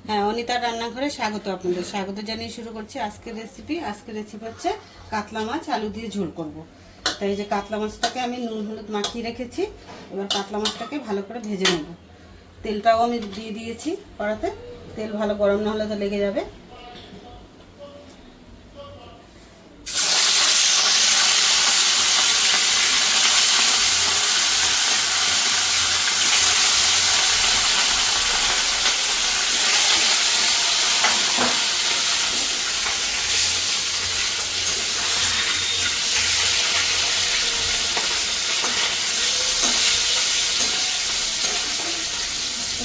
হ্যাঁ, অনিতার রান্নাঘরে স্বাগত। আপনাদের স্বাগত জানিয়ে শুরু করছি আজকের রেসিপি হচ্ছে কাতলা মাছ আলু দিয়ে ঝোল করব। তাই এই যে কাতলা মাছটাকে আমি নুন হলুদ মাখিয়ে রেখেছি। এবার কাতলা মাছটাকে ভালো করে ভেজে নেব। তেলটাও আমি দিয়ে দিয়েছি কড়াতে। তেল ভালো গরম না হলে তো লেগে যাবে।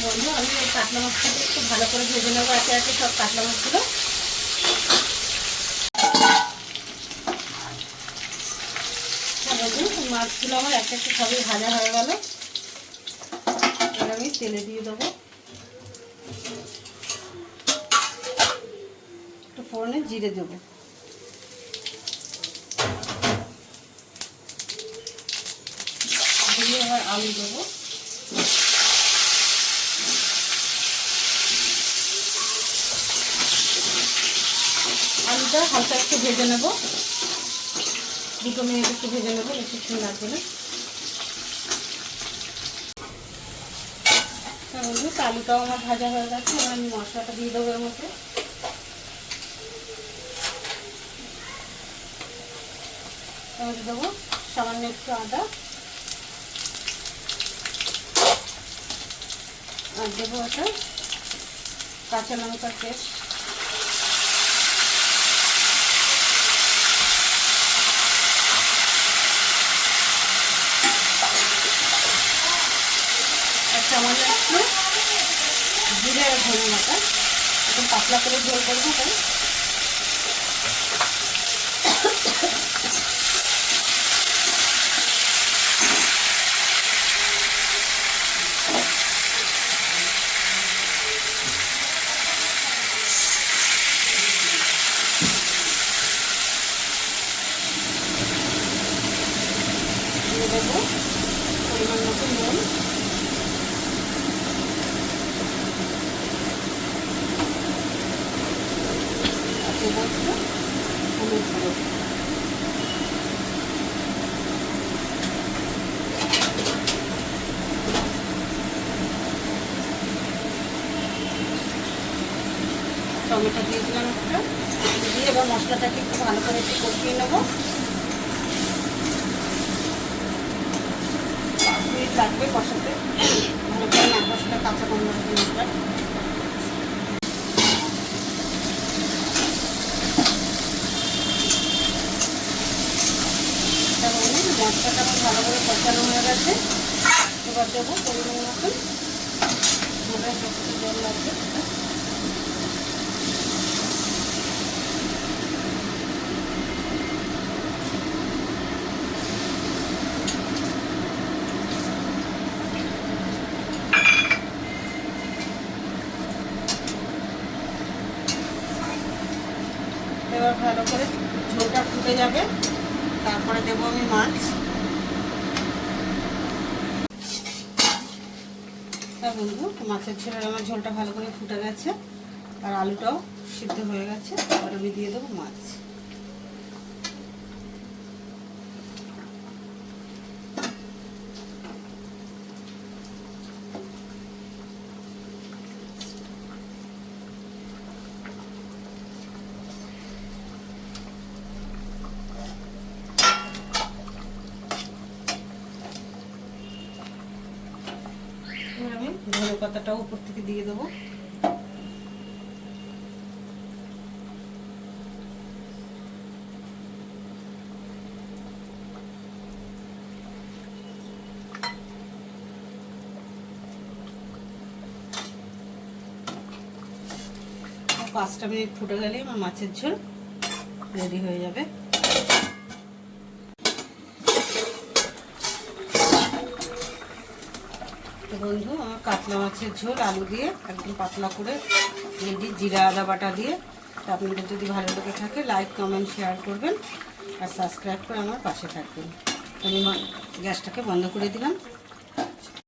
বন্ধু, আমি এই কাতলা মাছটাকে একটু ভালো করে ভেজে নেবো একে একে সব কাতলা মাছগুলো। বন্ধু, মাছগুলো আমার একটা একটা সবই ভাজা হয়ে গেল। এবার আমি তেলে দিয়ে দেবো। একটু ফোড়নে জিরে দেবো। দিয়ে এবার আলু দেবো। আলুটা হালকা একটু ভেজে নেব, 2 মিনিট একটু ভেজে নেবো, বেশিক্ষণ লাগবে না। বন্ধু, আলুটাও আমার ভাজা হয়ে গেছে। এবার আমি মশলাটা দিয়ে দেবো এর মধ্যে। দেবো সামান্য একটু আদা, আর দেবো একটা কাঁচা লঙ্কার পেস্ট, আর সামান্য একটু জিরে আর ধনে বাটা। একদম পাতলা করে ঝোল করবো তাই। দেবো পরিমাণ মতো নুন, আর দেবো একটু হলুদ গুঁড়ো। টমেটো দিয়ে দিলাম একটা, দিয়ে এবার মশলাটাকে একটু ভালো করে একটু কষিয়ে নেবো। 5 মিনিট লাগবে কষাতে, ভালো করে না কষাটা কাঁচা গন্ধ মশলা। মশলাটা আমার ভালো করে কষানো হয়ে গেছে। এবার দেবো পরিমাণ মতন জল লাগবে। এবার ভালো করে ঝোলটা ফুটে যাবে, তারপরে দেবো আমি মাছ। হ্যাঁ বন্ধু, মাছের ঝোলের আমার ঝোলটা ভালো করে ফুটে গেছে, আর আলুটাও সিদ্ধ হয়ে গেছে। এবার আমি দিয়ে দেবো মাছ। আমি ধনে পাতাটাও উপর থেকে দিয়ে দেবো। আর 5টা মিনিট ফুটে গেলে আমার মাছের ঝোল রেডি হয়ে যাবে। তো বন্ধু, আমার কাতলা মাছের ঝোল আলু দিয়ে একদম পাতলা করে রেডি, জিরা আদা বাটা দিয়ে। তো আপনাদের যদি ভালো লেগে থাকে লাইক কমেন্ট শেয়ার করবেন, আর সাবস্ক্রাইব করে আমার পাশে থাকবেন। আমি গ্যাসটাকে বন্ধ করে দিলাম।